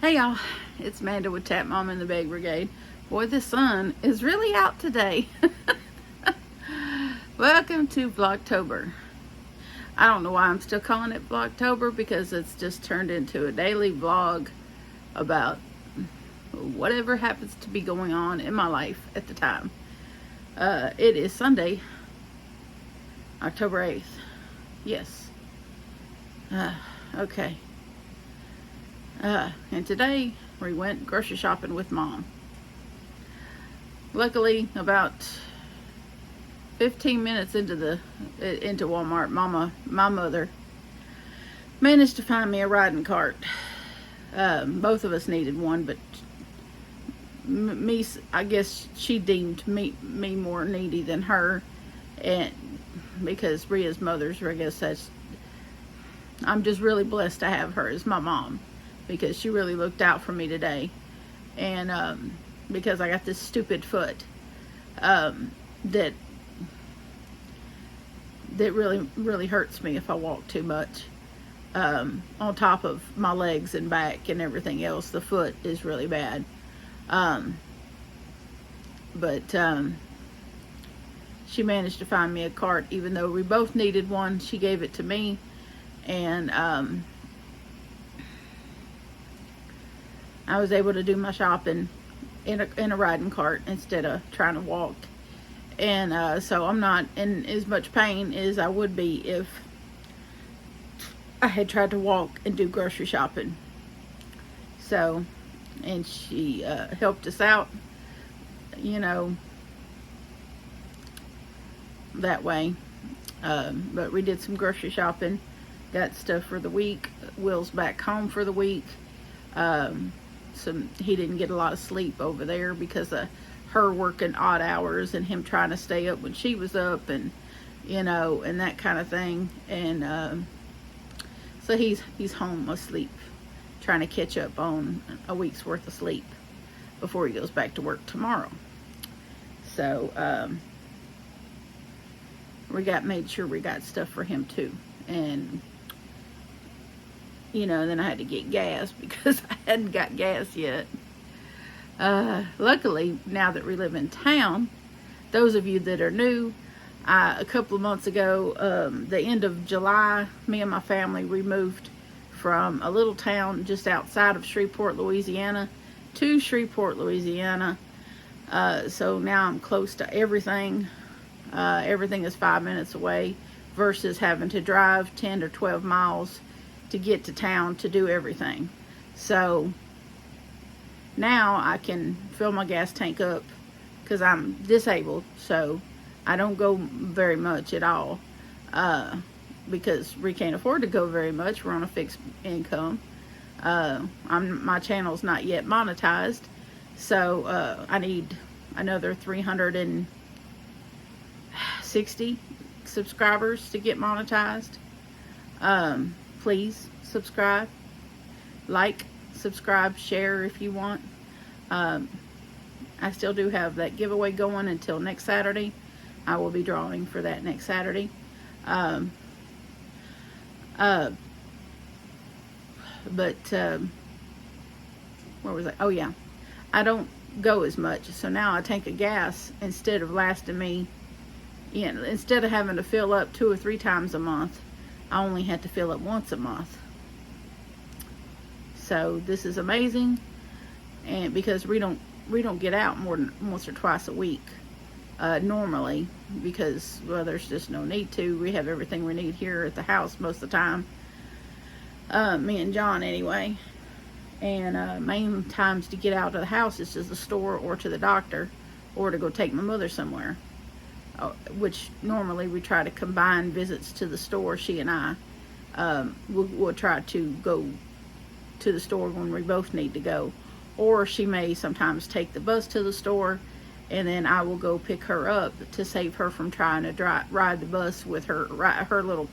Hey y'all, it's Amanda with Tap Mom and the Bag Brigade. Boy, the sun is really out today. Welcome to Vlogtober. I don't know why I'm still calling it Vlogtober because it's just turned into a daily vlog about whatever happens to be going on in my life at the time. It is Sunday, October 8th. Yes. Okay. And today we went grocery shopping with Mom. Luckily, about 15 minutes into Walmart, my mother managed to find me a riding cart. Both of us needed one, but me, I guess she deemed me more needy than her, and because Ria's mother's, I guess I'm just really blessed to have her as my mom, because she really looked out for me today. And because I got this stupid foot that really hurts me if I walk too much. On top of my legs and back and everything else, the foot is really bad. But she managed to find me a cart, even though we both needed one. She gave it to me, and I was able to do my shopping in a riding cart instead of trying to walk. And so I'm not in as much pain as I would be if I had tried to walk and do grocery shopping. So, and she helped us out, that way. But we did some grocery shopping, got stuff for the week. Will's back home for the week. He didn't get a lot of sleep over there because of her working odd hours and him trying to stay up when she was up, and and that kind of thing. And so he's home asleep, trying to catch up on a week's worth of sleep before he goes back to work tomorrow. So made sure we got stuff for him too. And then I had to get gas because I hadn't got gas yet. Luckily, now that we live in town, those of you that are new, a couple of months ago, the end of July, me and my family removed from a little town just outside of Shreveport, Louisiana, to Shreveport, Louisiana. So now I'm close to everything. Everything is 5 minutes away versus having to drive 10 or 12 miles to get to town to do everything. So now I can fill my gas tank up because I'm disabled, so I don't go very much at all, because we can't afford to go very much. We're on a fixed income. My channel's not yet monetized, so I need another 360 subscribers to get monetized. Please subscribe, like, subscribe, share if you want. I still do have that giveaway going until next Saturday. I will be drawing for that next Saturday. But where was I? Oh yeah, I don't go as much, so now a tank of gas, instead of lasting me, instead of having to fill up 2 or 3 times a month, I only had to fill up once a month. So this is amazing, and because we don't get out more than once or twice a week normally, because there's just no need to. We have everything we need here at the house most of the time, me and John anyway. And main times to get out of the house is to the store or to the doctor or to go take my mother somewhere, which normally we try to combine visits to the store. She and I we'll try to go to the store when we both need to go, or she may sometimes take the bus to the store, and then I will go pick her up to save her from trying to ride the bus with her little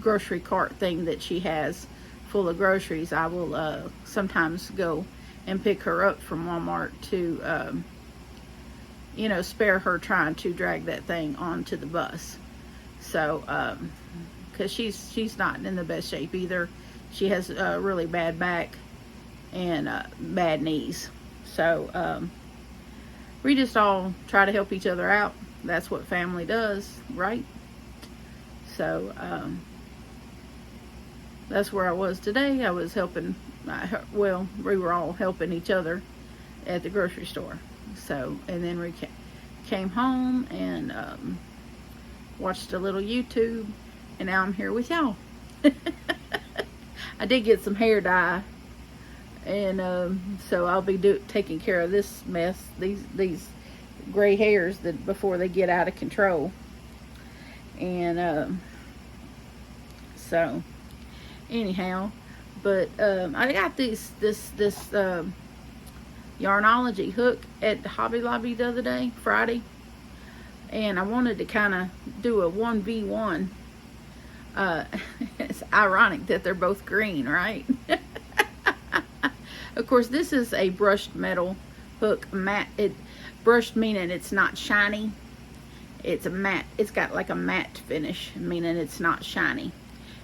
grocery cart thing that she has full of groceries. I will sometimes go and pick her up from Walmart to spare her trying to drag that thing onto the bus. So because she's not in the best shape either. She has a really bad back, and bad knees. So we just all try to help each other out. That's what family does, right? So that's where I was today. I was helping, well, we were all helping each other at the grocery store. So, and then we came home and watched a little YouTube, and now I'm here with y'all. I did get some hair dye, and so I'll be taking care of this mess, these gray hairs that before they get out of control. And so anyhow, but I got this Yarnology hook at Hobby Lobby the other day, Friday, and I wanted to kind of do a 1v1. It's ironic that they're both green, right? Of course, this is a brushed metal hook, matte. Brushed meaning it's not shiny. It's a matte. It's got like a matte finish, meaning it's not shiny.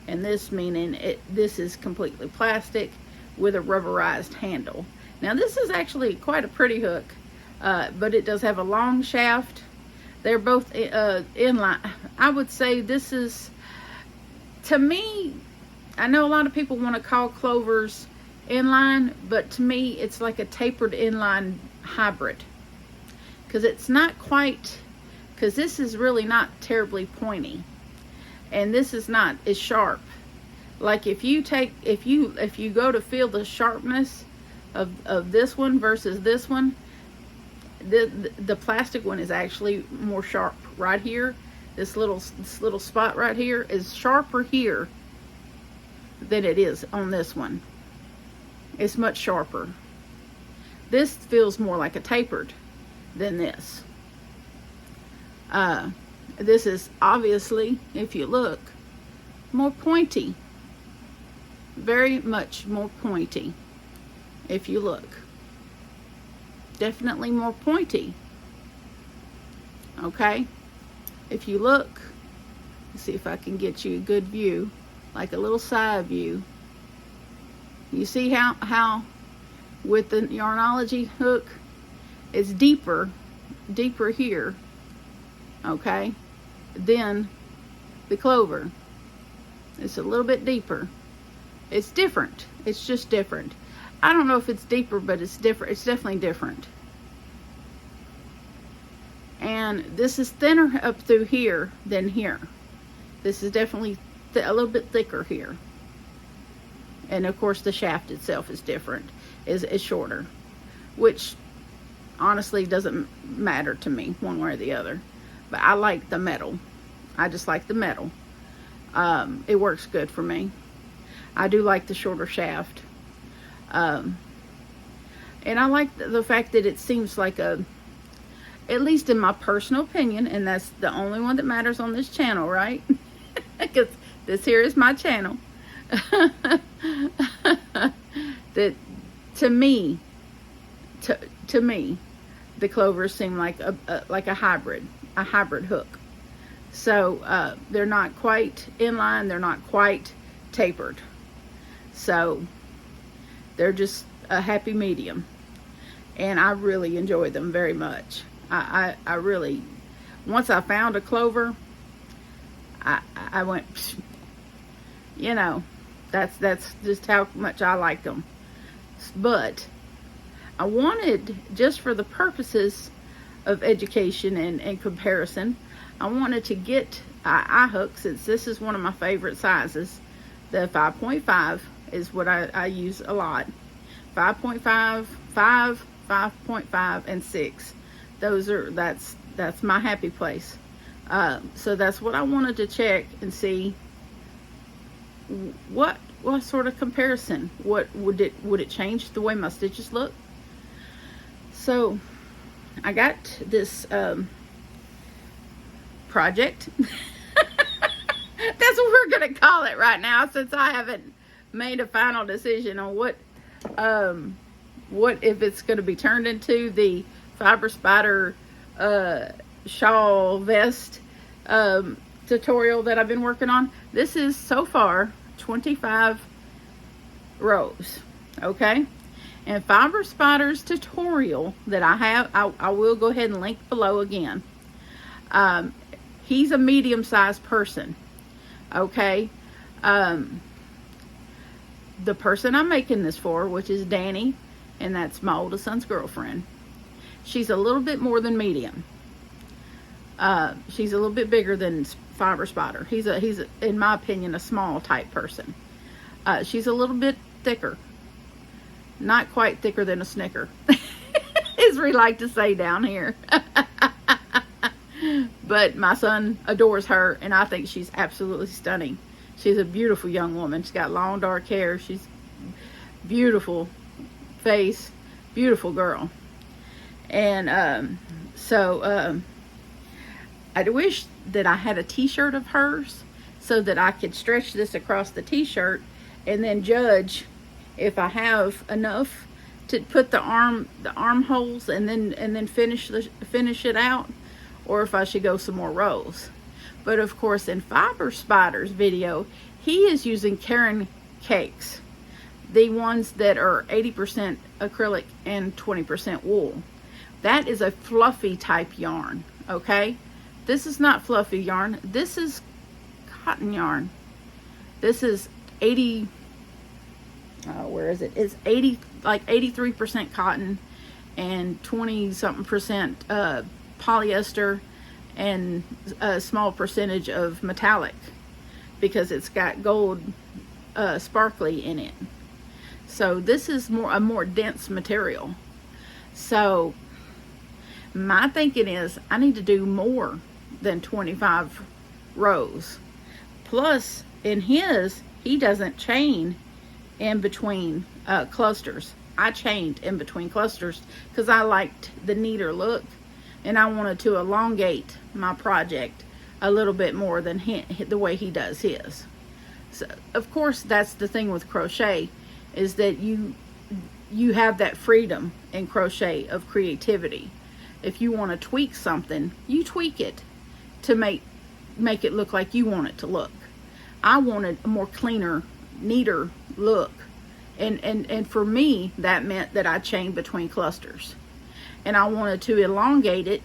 And this meaning this is completely plastic with a rubberized handle. Now this is actually quite a pretty hook, but it does have a long shaft. They're both inline. I would say this is, to me, I know a lot of people want to call Clovers inline, but to me it's like a tapered inline hybrid, because it's not quite, because this is really not terribly pointy, and this is not as sharp. Like if you go to feel the sharpness of this one versus this one, the plastic one is actually more sharp right here. This little spot right here is sharper here than it is on this one. It's much sharper. This feels more like a tapered than this. This is obviously, if you look, more pointy. Very much more pointy. If you look. Definitely more pointy. Okay? If you look, let's see if I can get you a good view, like a little side view. You see how with the Yarnology hook, it's deeper here, okay, than the Clover. It's a little bit deeper. It's different. It's just different. I don't know if it's deeper, but it's different. It's definitely different. And this is thinner up through here than here. This is definitely a little bit thicker here. And of course the shaft itself is different, is shorter, which honestly doesn't matter to me one way or the other. But I like the metal. I just like the metal. It works good for me. I do like the shorter shaft. And I like the fact that it seems like at least in my personal opinion, and that's the only one that matters on this channel, right? Because this here is my channel. That to me, the Clovers seem like a hybrid hook. So they're not quite inline, they're not quite tapered. So they're just a happy medium, and I really enjoy them very much. I really, once I found a Clover, I went, you know, that's just how much I like them. But I wanted, just for the purposes of education and comparison, I wanted to get eye hook, since this is one of my favorite sizes. The 5.5 is what I use a lot. 5.5, 5, 5.5, and 6. That's my happy place. So that's what I wanted to check and see what sort of comparison. What would it change the way my stitches look? So I got this project. That's what we're gonna call it right now, since I haven't made a final decision on what if it's gonna be turned into the Fiber Spider shawl vest tutorial that I've been working on. This is so far 25 rows, okay? And Fiber Spotter's tutorial that I have, I will go ahead and link below again. He's a medium-sized person, okay? The person I'm making this for, which is Danny, and that's my oldest son's girlfriend, she's a little bit more than medium. She's a little bit bigger than Fiber Spotter. He's in my opinion, a small type person. She's a little bit thicker. Not quite thicker than a Snicker, as we like to say down here. But my son adores her, and I think she's absolutely stunning. She's a beautiful young woman. She's got long dark hair. She's beautiful face, beautiful girl. And I wish that I had a t-shirt of hers so that I could stretch this across the t-shirt and then judge if I have enough to put the armholes and then finish it out, or if I should go some more rows. But of course, in Fiber Spotter's video, he is using Karen cakes, the ones that are 80% acrylic and 20% wool. That is a fluffy type yarn, okay? This is not fluffy yarn. This is cotton yarn. This is 80, where is it? It's 80, like 83% cotton and 20-something% polyester and a small percentage of metallic, because it's got gold sparkly in it. So this is a more dense material. So my thinking is I need to do more than 25 rows. Plus, in his, he doesn't chain in between clusters. I chained in between clusters because I liked the neater look, and I wanted to elongate my project a little bit more than the way he does his. So, of course, that's the thing with crochet, is that you have that freedom in crochet of creativity. If you want to tweak something, you tweak it to make it look like you want it to look. I wanted a more cleaner, neater look. And for me, that meant that I chained between clusters. And I wanted to elongate it,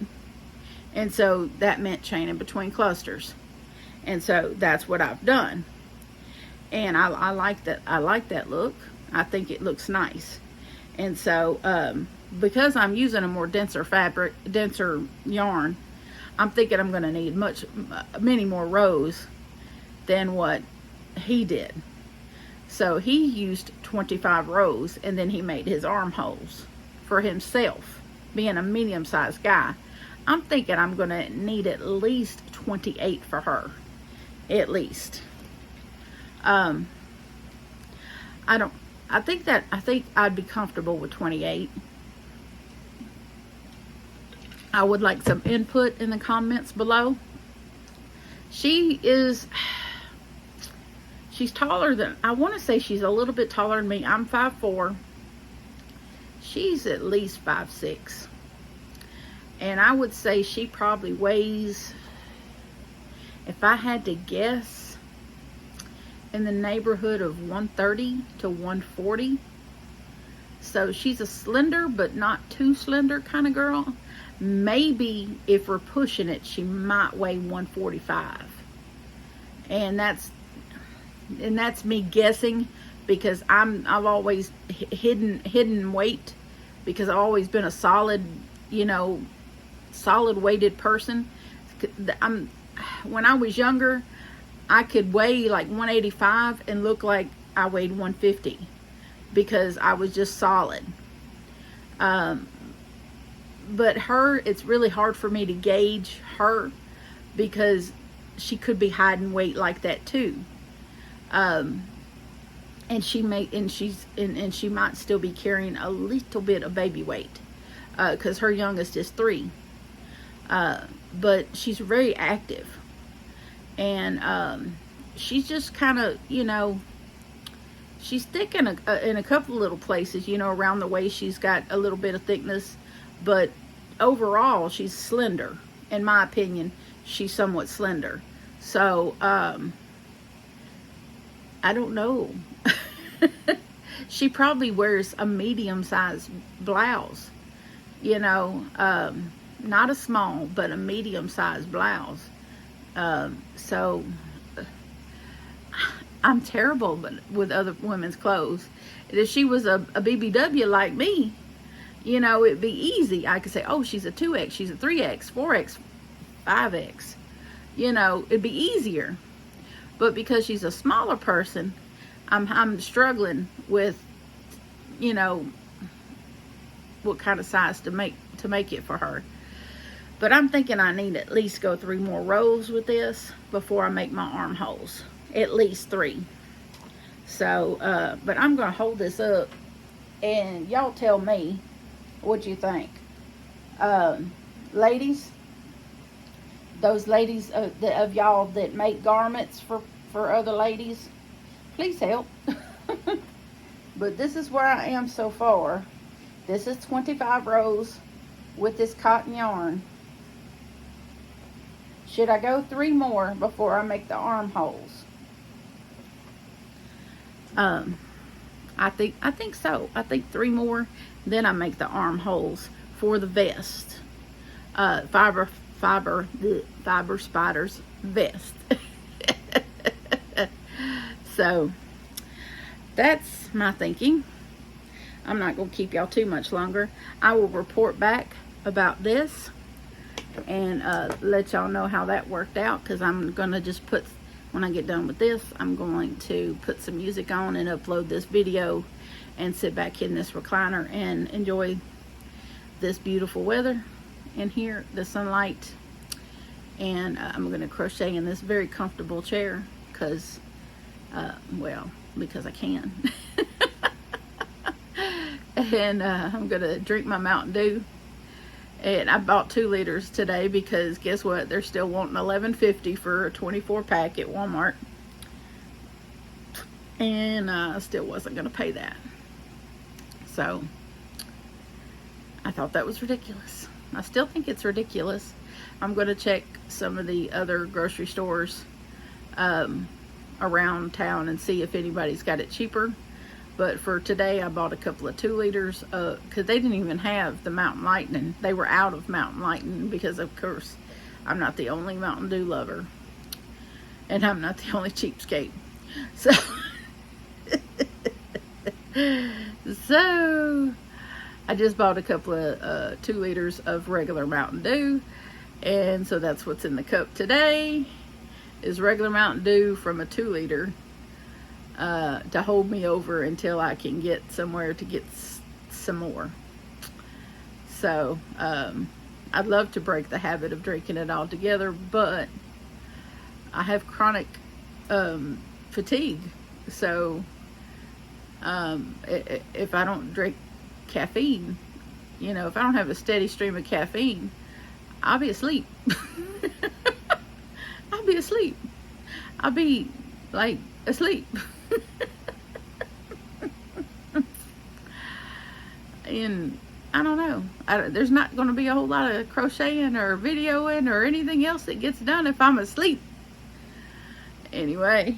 and so that meant chaining between clusters. And so that's what I've done. And I like that. I like that look. I think it looks nice. And so because I'm using a more denser yarn, I'm thinking I'm going to need many more rows than what he did. So he used 25 rows, and then he made his armholes for himself. Being a medium-sized guy, I'm thinking I'm going to need at least 28 for her. At least. I think I'd be comfortable with 28. I would like some input in the comments below. She's taller than, I want to say she's a little bit taller than me. I'm 5'4". She's at least 5'6". And I would say she probably weighs, if I had to guess, in the neighborhood of 130 to 140. So she's a slender, but not too slender kind of girl. Maybe if we're pushing it, she might weigh 145. And that's me guessing, because I've always hidden weight, because I've always been a solid weighted person. When I was younger, I could weigh like 185 and look like I weighed 150, because I was just solid. But her, it's really hard for me to gauge her, because she could be hiding weight like that too. And she might still be carrying a little bit of baby weight, because her youngest is 3. But she's very active, and she's just kind of, she's thick in a couple of little places, around the waist. She's got a little bit of thickness, but overall she's slender. In my opinion, she's somewhat slender. So I don't know. She probably wears a medium-sized blouse, you know, not a small, but a medium-sized blouse. So I'm terrible with other women's clothes. And if she was a BBW like me, you know, it'd be easy. I could say, oh, she's a 2X, she's a 3X, 4X, 5X. You know, it'd be easier. But because she's a smaller person, I'm struggling with, you know, what kind of size to make it for her. But I'm thinking I need at least go 3 more rows with this before I make my armholes. At least 3. So, but I'm going to hold this up and y'all tell me what you think. Ladies, those ladies of y'all that make garments for other ladies, please help. But this is where I am so far. This is 25 rows with this cotton yarn. Should I go 3 more before I make the armholes? I think so. I think 3 more, then I make the armholes for the vest. Fiber Spiders vest. So that's my thinking. I'm not going to keep y'all too much longer. I will report back about this and let y'all know how that worked out, because I'm going to just put, when I get done with this, I'm going to put some music on and upload this video and sit back in this recliner and enjoy this beautiful weather in here, the sunlight. And I'm going to crochet in this very comfortable chair because, well, because I can. And I'm going to drink my Mountain Dew. And I bought 2 liters today because guess what? They're still wanting $11.50 for a 24 pack at Walmart. And I still wasn't going to pay that. So I thought that was ridiculous. I still think it's ridiculous. I'm going to check some of the other grocery stores around town and see if anybody's got it cheaper. But for today, I bought a couple of 2 liters because they didn't even have the Mountain Lightning. They were out of Mountain Lightning because, of course, I'm not the only Mountain Dew lover. And I'm not the only cheapskate. So, so I just bought a couple of 2 liters of regular Mountain Dew. And so that's what's in the cup today, is regular Mountain Dew from a 2 liter. To hold me over until I can get somewhere to get some more. So, I'd love to break the habit of drinking it all together, but I have chronic fatigue. So, if I don't drink caffeine, you know, if I don't have a steady stream of caffeine, I'll be asleep. I'll be asleep. I'll be, like, asleep. And I don't know. There's not going to be a whole lot of crocheting or videoing or anything else that gets done if I'm asleep. Anyway.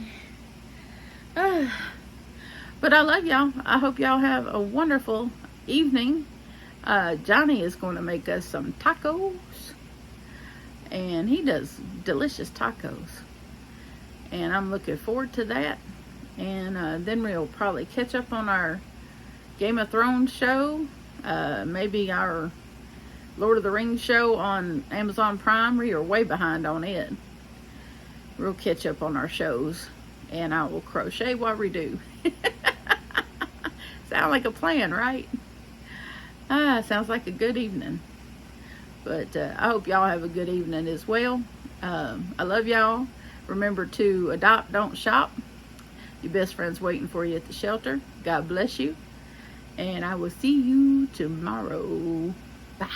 But I love y'all. I hope y'all have a wonderful evening. Johnny is going to make us some tacos. And he does delicious tacos. And I'm looking forward to that. And then we'll probably catch up on our Game of Thrones show. Maybe our Lord of the Rings show on Amazon Prime. We are way behind on it. We'll catch up on our shows. And I will crochet while we do. Sound like a plan, right? Sounds like a good evening. But I hope y'all have a good evening as well. I love y'all. Remember to adopt, don't shop. Your best friend's waiting for you at the shelter. God bless you. And I will see you tomorrow. Bye.